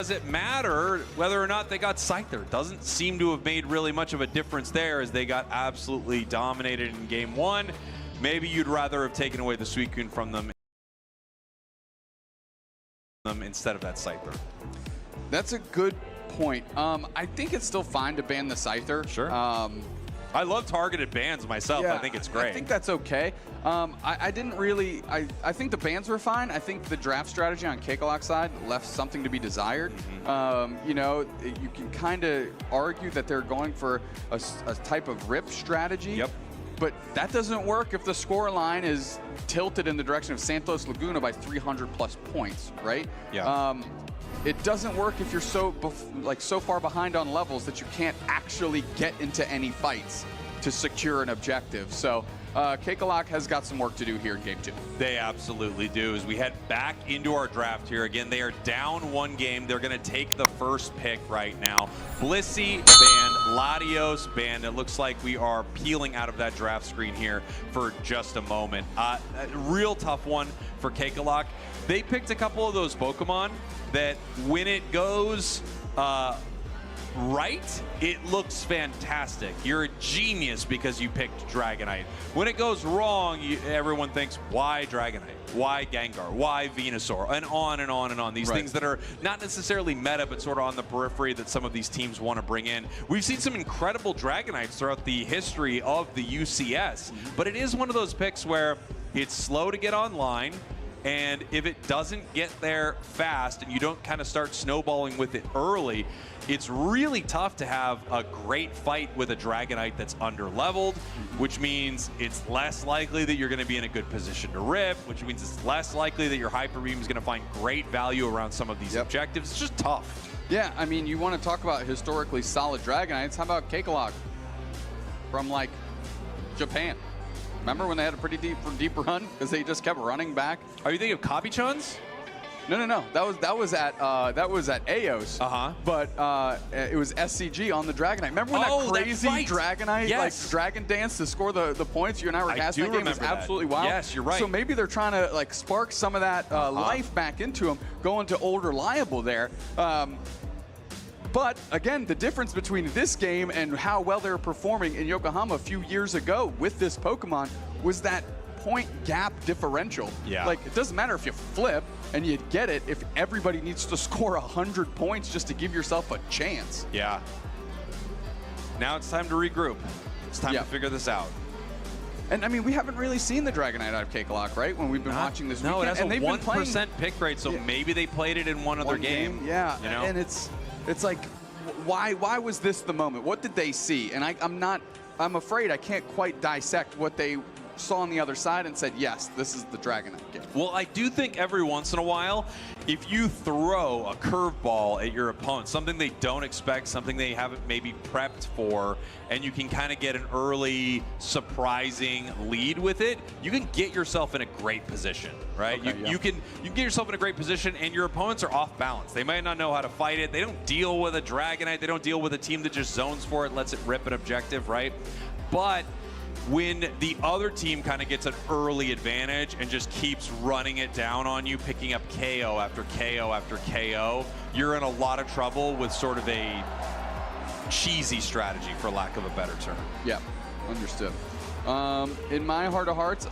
does it matter whether or not they got Scyther? Doesn't seem to have made really much of a difference there as they got absolutely dominated in game 1. Maybe you'd rather have taken away the Suicune from them instead of that Scyther. That's a good point. I think it's still fine to ban the Scyther. Sure. I love targeted bans myself. Yeah, I think it's great. I think that's okay. I didn't really, I think the bans were fine. I think the draft strategy on Cakekalok's side left something to be desired. You know, you can kind of argue that they're going for a type of rip strategy. Yep. But that doesn't work if the score line is tilted in the direction of Santos Laguna by 300 plus points, right? Yeah. It doesn't work if you're so far behind on levels that you can't actually get into any fights to secure an objective. So Cakekalok has got some work to do here in game 2. They absolutely do. As we head back into our draft here, again, they are down 1 game. They're going to take the first pick right now. Blissey banned, Latios banned. It looks like we are peeling out of that draft screen here for just a moment. A real tough one for Cakekalok. They picked a couple of those Pokemon that when it goes right, it looks fantastic. You're a genius because you picked Dragonite. When it goes wrong, everyone thinks, why Dragonite? Why Gengar? Why Venusaur? And on and on and on. These things that are not necessarily meta, but sort of on the periphery that some of these teams want to bring in. We've seen some incredible Dragonites throughout the history of the UCS, but it is one of those picks where it's slow to get online. And if it doesn't get there fast and you don't kind of start snowballing with it early, it's really tough to have a great fight with a Dragonite that's under-leveled, which means it's less likely that you're going to be in a good position to rip, which means it's less likely that your Hyper Beam is going to find great value around some of these objectives. It's just tough. Yeah, I mean, you want to talk about historically solid Dragonites. How about Cakekalok from, like, Japan? Remember when they had a pretty deep run because they just kept running back? Are you thinking of Kabi-chans? No. That was at AOS. But it was SCG on the Dragonite. Remember when that crazy Dragonite like Dragon Dance to score the points? You and I were casting that game. It was absolutely wild. Yes, you're right. So maybe they're trying to like spark some of that life back into them, going to old reliable there. But again, the difference between this game and how well they were performing in Yokohama a few years ago with this Pokemon was that point gap differential. Yeah. Like, it doesn't matter if you flip and you get it if everybody needs to score 100 points just to give yourself a chance. Yeah. Now it's time to regroup. It's time to figure this out. And I mean, we haven't really seen the Dragonite out of Cakekalok, right? When we've been watching this weekend. No, it has and a 1% pick rate, so Yeah. maybe they played it in one other game. Yeah, you know? and it's like, why was this the moment? What did they see? And I'm afraid I can't quite dissect what they saw on the other side and said, yes, this is the Dragonite game. Well, I do think every once in a while, if you throw a curveball at your opponent, something they don't expect, something they haven't maybe prepped for, and you can kind of get an early surprising lead with it, you can get yourself in a great position, right? Okay, you can get yourself in a great position, and your opponents are off balance. They might not know how to fight it. They don't deal with a Dragonite. They don't deal with a team that just zones for it, lets it rip an objective, right? But when the other team kind of gets an early advantage and just keeps running it down on you, picking up KO after KO after KO, you're in a lot of trouble with sort of a cheesy strategy, for lack of a better term. Yeah, understood. In my heart of hearts,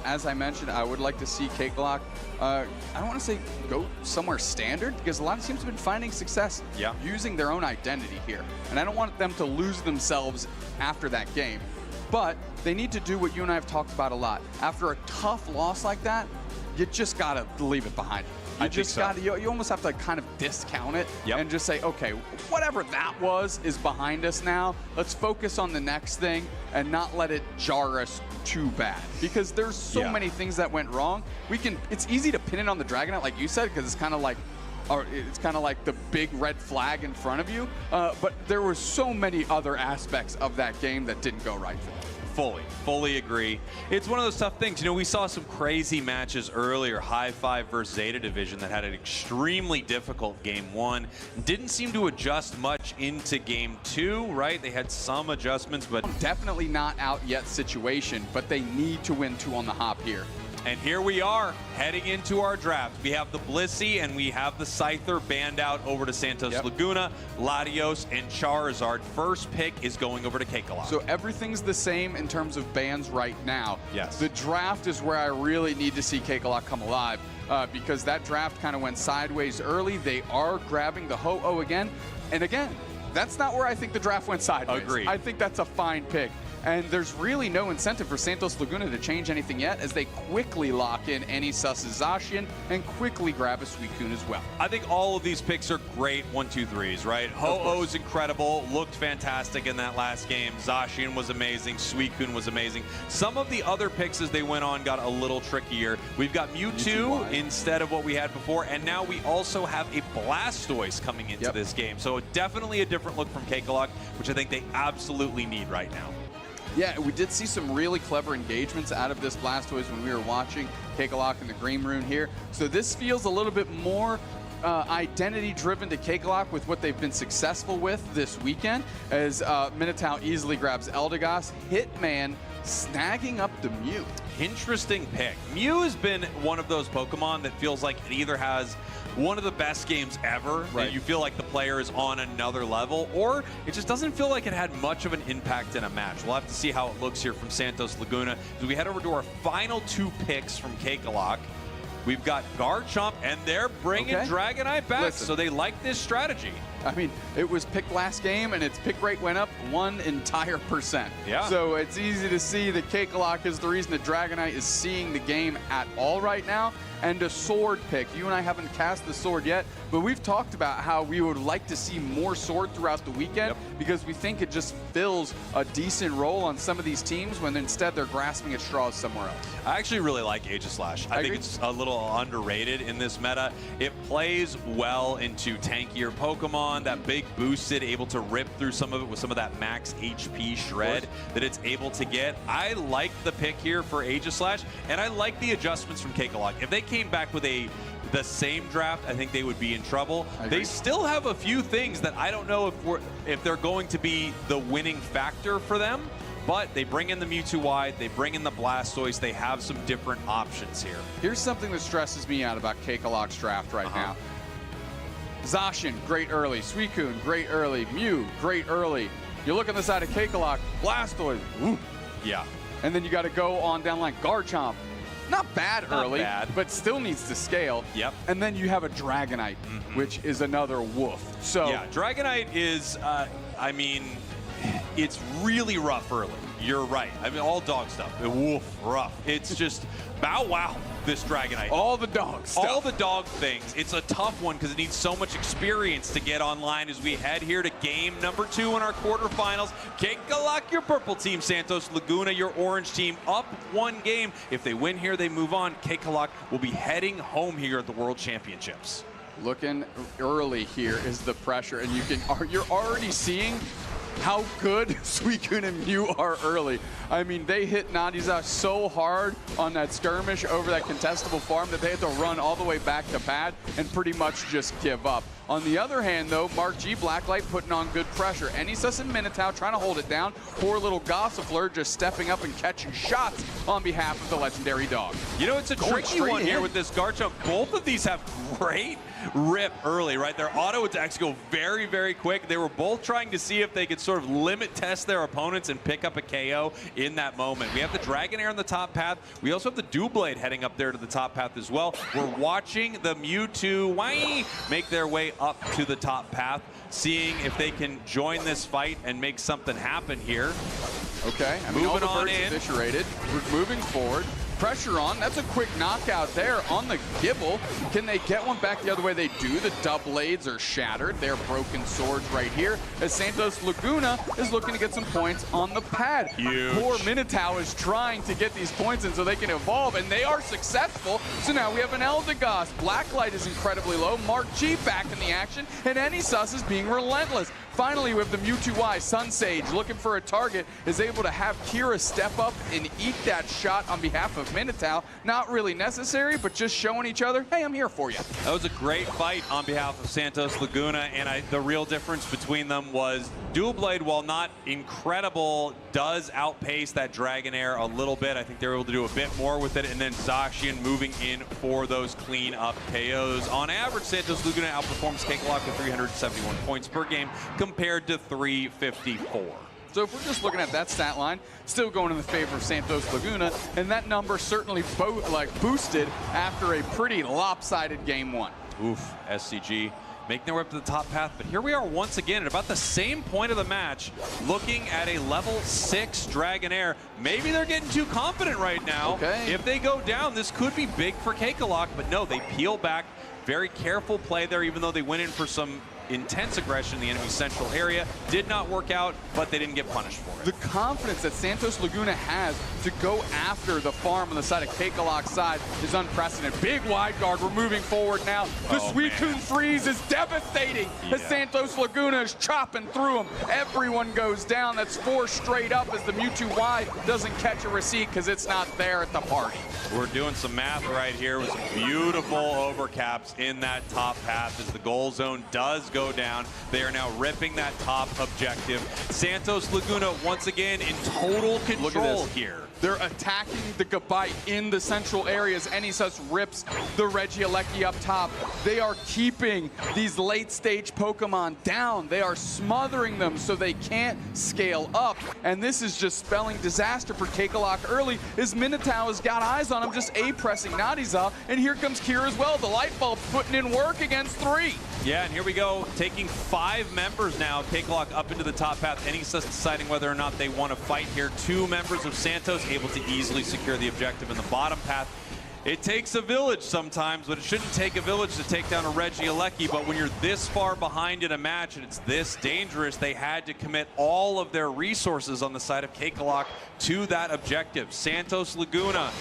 as I mentioned, I would like to see Cakekalok, I don't want to say go somewhere standard, because a lot of teams have been finding success using their own identity here. And I don't want them to lose themselves after that game. But they need to do what you and I have talked about a lot. After a tough loss like that, you just got to leave it behind you. You almost have to kind of discount it and just say, okay, whatever that was is behind us now. Let's focus on the next thing and not let it jar us too bad. Because there's so many things that went wrong. It's easy to pin it on the Dragonite, like you said, because it's kind of like the big red flag in front of you. But there were so many other aspects of that game that didn't go right for them. Fully agree. It's one of those tough things. You know, we saw some crazy matches earlier, High Five versus Zeta Division, that had an extremely difficult game 1. Didn't seem to adjust much into game 2, right? They had some adjustments, but definitely not out yet situation, but they need to win 2 on the hop here. And here we are, heading into our draft. We have the Blissey and we have the Scyther banned out over to Santos Laguna, Latios, and Charizard. First pick is going over to Cakekalok. So everything's the same in terms of bans right now. Yes. The draft is where I really need to see Cakekalok come alive because that draft kind of went sideways early. They are grabbing the Ho-Oh again. And again, that's not where I think the draft went sideways. Agreed. I think that's a fine pick. And there's really no incentive for Santos Laguna to change anything yet as they quickly lock in any Sus's Zacian and quickly grab a Suicune as well. I think all of these picks are great 1-2-3s, right? Ho-Oh's incredible, looked fantastic in that last game. Zacian was amazing, Suicune was amazing. Some of the other picks as they went on got a little trickier. We've got Mewtwo instead of what we had before, and now we also have a Blastoise coming into this game. So definitely a different look from Cakekalok, which I think they absolutely need right now. Yeah, we did see some really clever engagements out of this Blastoise when we were watching Cakekalok in the Green Rune here. So this feels a little bit more identity-driven to Cakekalok with what they've been successful with this weekend, as Minotaur easily grabs Eldegoss, Hitman snagging up the Mew. Interesting pick. Mew has been one of those Pokemon that feels like it either has one of the best games ever, and you feel like the player is on another level, or it just doesn't feel like it had much of an impact in a match. We'll have to see how it looks here from Santos Laguna. As we head over to our final two picks from Cakekalok, we've got Garchomp, and they're bringing Dragonite back, so they like this strategy. I mean, it was picked last game, and its pick rate went up 1 entire %. Yeah. So it's easy to see that Cakekalok is the reason that Dragonite is seeing the game at all right now. And a sword pick. You and I haven't cast the sword yet, but we've talked about how we would like to see more sword throughout the weekend because we think it just fills a decent role on some of these teams when instead they're grasping at straws somewhere else. I actually really like Aegislash. I think it's a little underrated in this meta. It plays well into tankier Pokemon, that big boosted, able to rip through some of it with some of that max HP shred that it's able to get. I like the pick here for Aegislash, and I like the adjustments from Cakekalok. If they came back with the same draft, I think they would be in trouble. They still have a few things that I don't know if they're going to be the winning factor for them, but they bring in the Mewtwo wide, they bring in the Blastoise, they have some different options here. Here's something that stresses me out about Cakekalok's draft right now. Zacian, great early. Suicune, great early. Mew, great early. You look on the side of Cakekalok, Blastoise, woo. Yeah. And then you got to go on down like Garchomp. Not bad early, but still needs to scale. Yep. And then you have a Dragonite, which is another woof. So yeah, Dragonite is, I mean, it's really rough early. You're right. I mean, all dog stuff. Woof, rough. It's just bow wow, this Dragonite. All the dog stuff. All the dog things. It's a tough one because it needs so much experience to get online as we head here to game number 2 in our quarterfinals. Cakekalok, your purple team. Santos Laguna, your orange team, up 1 game. If they win here, they move on. Cakekalok will be heading home here at the World Championships. Looking early here is the pressure, and you're already seeing how good Suicune and Mew are early. I mean, they hit Nadiza so hard on that skirmish over that contestable farm that they had to run all the way back to pad and pretty much just give up. On the other hand, though, Mark G Blacklight putting on good pressure. Anysus and Minotaur trying to hold it down. Poor little Gossifleur just stepping up and catching shots on behalf of the legendary dog. You know, it's a tricky one here with this Garchomp. Both of these have great rip early, right? Their auto attacks go very, very quick. They were both trying to see if they could sort of limit test their opponents and pick up a KO in that moment. We have the Dragonair on the top path. We also have the Doublade heading up there to the top path as well. We're watching the Mewtwo make their way up to the top path, seeing if they can join this fight and make something happen here. Okay, I mean, all the birds eviscerated. We're moving forward. Pressure on. That's a quick knockout there on the Gibble. Can they get one back the other way? They do. The Doublades are shattered. They're broken swords right here as Santos Laguna is looking to get some points on the pad. Huge. Poor Minotaur is trying to get these points in so they can evolve, and they are successful. So now we have an Eldegoss. Blacklight is incredibly low. Mark G back in the action, and Anysus is being relentless. Finally, we have the Mewtwo Sun Sage looking for a target, is able to have Kira step up and eat that shot on behalf of with Minotaur. Not really necessary, but just showing each other, hey, I'm here for you. That was a great fight on behalf of Santos Laguna, and the real difference between them was Dual Blade, while not incredible, does outpace that Dragonair a little bit. I think they were able to do a bit more with it, and then Zacian moving in for those clean-up KOs. On average, Santos Laguna outperforms Cakekalok with 371 points per game compared to 354. So if we're just looking at that stat line, still going in the favor of Santos Laguna, and that number certainly boosted after a pretty lopsided game one. Oof, SCG making their way up to the top path, but here we are once again at about the same point of the match, looking at a level 6 Dragonair. Maybe they're getting too confident right now. Okay. If they go down, this could be big for Cakekalok, but no, they peel back. Very careful play there, even though they went in for some intense aggression in the enemy central area. Did not work out, but they didn't get punished for it. The confidence that Santos Laguna has to go after the farm on the side of Cakekalok's side is unprecedented. Big wide guard, we're moving forward now. The Suicune freeze is devastating as Santos Laguna is chopping through them. Everyone goes down. That's 4 straight up as the Mewtwo Y doesn't catch a receipt because it's not there at the party. We're doing some math right here with some beautiful overcaps in that top path as the goal zone does go down. They are now ripping that top objective. Santos Laguna once again in total control here. They're attacking the Gabite in the central areas. Enisus rips the Regieleki up top. They are keeping these late-stage Pokemon down. They are smothering them so they can't scale up. And this is just spelling disaster for Cakekalok early, as Minotaur has got eyes on him, just A-pressing Nadiza. And here comes Kira as well. The light bulb putting in work against 3. Yeah, and here we go, taking 5 members now. Cakekalok up into the top path. Enisus deciding whether or not they want to fight here. 2 members of Santos able to easily secure the objective in the bottom path. It takes a village sometimes, but it shouldn't take a village to take down a Regieleki. But when you're this far behind in a match and it's this dangerous, they had to commit all of their resources on the side of Cakekalok to that objective. Santos Laguna,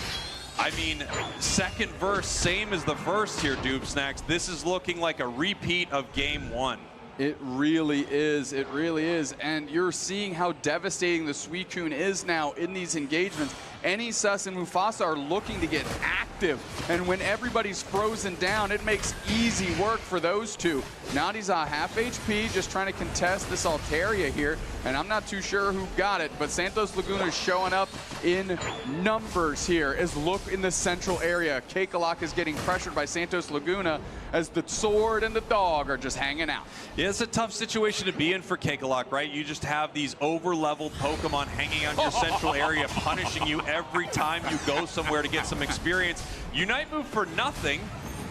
I mean, second verse, same as the first here, Dupe Snacks. This is looking like a repeat of game 1. It really is. It really is. And you're seeing how devastating the Suicune is now in these engagements. Enisus and Mufasa are looking to get active. And when everybody's frozen down, it makes easy work for those two. Nadiza half HP, just trying to contest this Altaria here. And I'm not too sure who got it, but Santos Laguna is showing up in numbers here. As look in the central area. Cakekalok is getting pressured by Santos Laguna as the sword and the dog are just hanging out. Yeah, it's a tough situation to be in for Cakekalok, right? You just have these over-leveled Pokemon hanging on your central area, punishing you every time you go somewhere to get some experience. Unite move for nothing.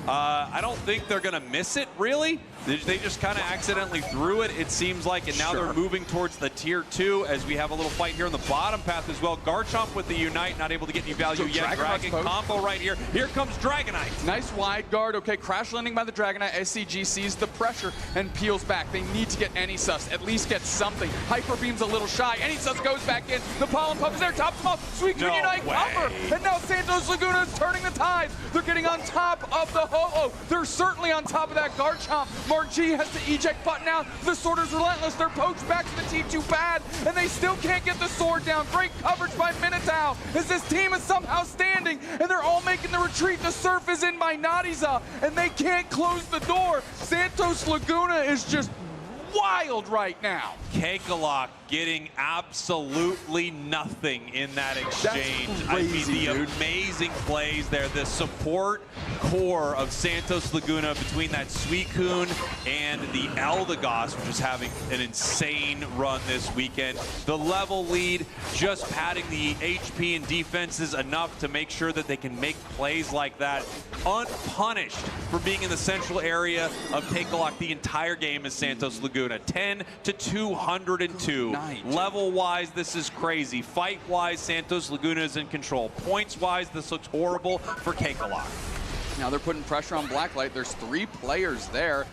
I don't think they're going to miss it, really. They just kind of accidentally threw it, it seems like, and now they're moving towards the tier 2 as we have a little fight here on the bottom path as well. Garchomp with the Unite, not able to get any value yet. Dragon combo right here. Here comes Dragonite. Nice wide guard. Okay, crash landing by the Dragonite. SCG sees the pressure and peels back. They need to get Enisus, at least get something. Hyper Beam's a little shy. Enisus goes back in. The Pollen Puff is there, tops them off. Suicune Unite cover. And now Santos Laguna is turning the tides. They're getting on top of the Ho-Oh. They're certainly on top of that Garchomp. Mark G has the eject button out. The sword is relentless. They're poached back to the T2 pad, and they still can't get the sword down. Great coverage by Minotaur as this team is somehow standing, and they're all making the retreat. The surf is in by Nadiza, and they can't close the door. Santos Laguna is just wild right now. Cakekalok getting absolutely nothing in that exchange. Crazy, I mean, the amazing plays there, the support core of Santos Laguna between that Suicune and the Eldegoss, which is having an insane run this weekend. The level lead, just padding the HP and defenses enough to make sure that they can make plays like that, unpunished for being in the central area of Cakekalok the entire game as Santos Laguna. 10 to 202. Level-wise, this is crazy. Fight-wise, Santos Laguna is in control. Points-wise, this looks horrible for Cakekalok. Now they're putting pressure on Blacklight. There's 3 players there.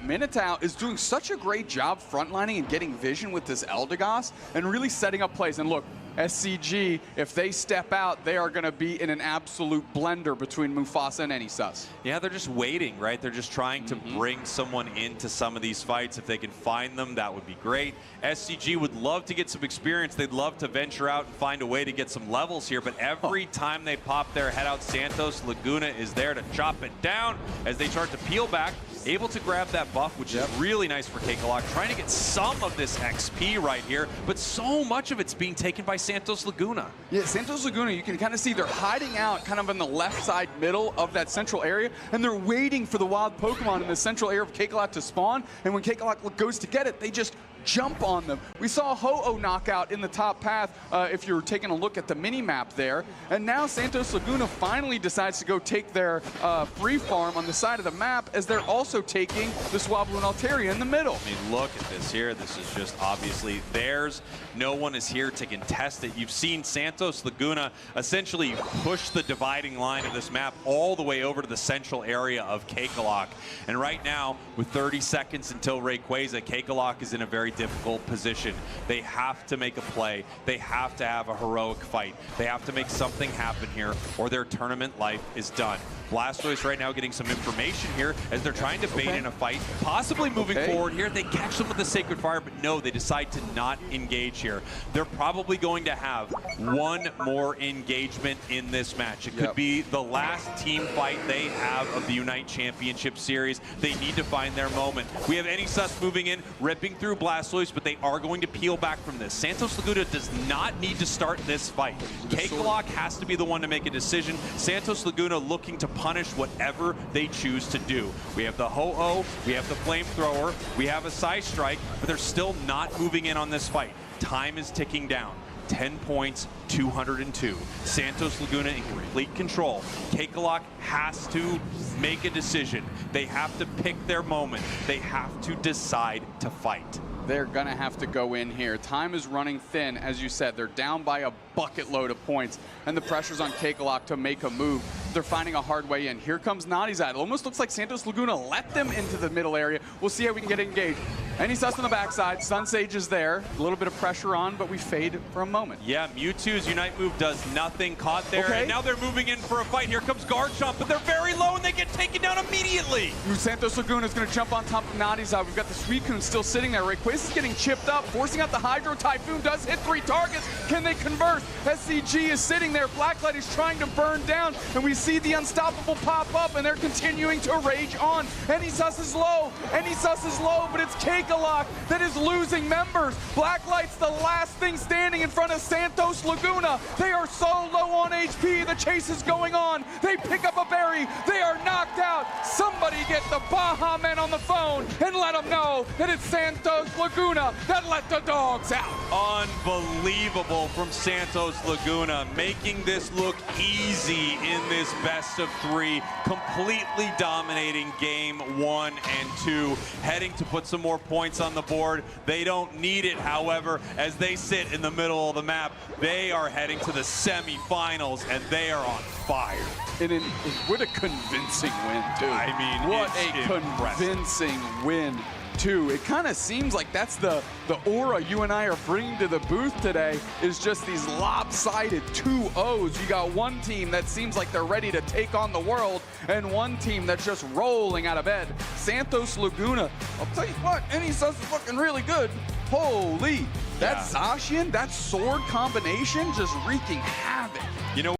Minotaur is doing such a great job frontlining and getting vision with this Eldegoss and really setting up plays. And look, SCG, if they step out, they are going to be in an absolute blender between Mufasa and Anysus. Yeah, they're just waiting, right? They're just trying to bring someone into some of these fights. If they can find them, that would be great. SCG would love to get some experience. They'd love to venture out and find a way to get some levels here, but every time they pop their head out, Santos Laguna is there to chop it down as they start to peel back. Able to grab that buff, which is really nice for Cakekalok, trying to get some of this XP right here, but so much of it's being taken by Santos Laguna. Yeah, Santos Laguna, you can kind of see they're hiding out kind of in the left side middle of that central area, and they're waiting for the wild Pokemon in the central area of Cakekalok to spawn, and when Cakekalok goes to get it, they just jump on them. We saw a Ho-Oh knockout in the top path if you're taking a look at the mini-map there. And now Santos Laguna finally decides to go take their free farm on the side of the map as they're also taking the Swablu and Altaria in the middle. I mean, look at this here. This is just obviously theirs. No one is here to contest it. You've seen Santos Laguna essentially push the dividing line of this map all the way over to the central area of Cakekalok. And right now, with 30 seconds until Rayquaza, Cakekalok is in a very difficult position. They have to make a play. They have to have a heroic fight. They have to make something happen here, or their tournament life is done. Blastoise right now getting some information here as they're trying to bait in a fight, possibly moving forward here. They catch them with the Sacred Fire, but no, they decide to not engage here. They're probably going to have one more engagement in this match. It could be the last team fight they have of the Unite Championship Series. They need to find their moment. We have Anysus moving in, ripping through Blastoise, but they are going to peel back from this. Santos Laguna does not need to start this fight. Cakekalok has to be the one to make a decision. Santos Laguna looking to punish whatever they choose to do. We have the Ho-Oh, we have the Flamethrower, we have a Psy Strike, but they're still not moving in on this fight. Time is ticking down. 10 points, 202. Santos Laguna in complete control. Cakekalok has to make a decision. They have to pick their moment. They have to decide to fight. They're gonna have to go in here. Time is running thin, as you said. They're down by a bucket load of points, and the pressure's on Cakekalok to make a move. They're finding a hard way in. Here comes Nadizad. It almost looks like Santos Laguna let them into the middle area. We'll see how we can get engaged. Anysus on the backside. Sun Sage is there. A little bit of pressure on, but we fade for a moment. Yeah, Mewtwo's Unite move does nothing. Caught there, and now they're moving in for a fight. Here comes Garchomp, but they're very low, and they get taken down immediately. Santos Laguna is going to jump on top of Nadizad. We've got the Suicune still sitting there. Rayquaza is getting chipped up, forcing out the Hydro Typhoon. Does hit 3 targets. Can they convert? SCG is sitting there. Blacklight is trying to burn down, and we see the Unstoppable pop up, and they're continuing to rage on. Anysus is low. Anysus is low, but it's Cakekalok that is losing members. Blacklight's the last thing standing in front of Santos Laguna. They are so low on HP. The chase is going on. They pick up a berry. They are knocked out. Somebody get the Baja Men on the phone and let them know that it's Santos Laguna that let the dogs out. Unbelievable from Santos Laguna, making this look easy in this best of 3, completely dominating game 1 and 2, heading to put some more points on the board. They don't need it, however, as they sit in the middle of the map. They are heading to the semifinals, and they are on fire. And what a convincing win, too. I mean, what a convincing win, too. It kind of seems like that's the aura you and I are bringing to the booth today, is just these lopsided 2-0s. You got one team that seems like they're ready to take on the world, and one team that's just rolling out of bed. Santos Laguna, I'll tell you what, Anysus is looking really good. Holy, that Zacian, that sword combination just wreaking havoc. You know,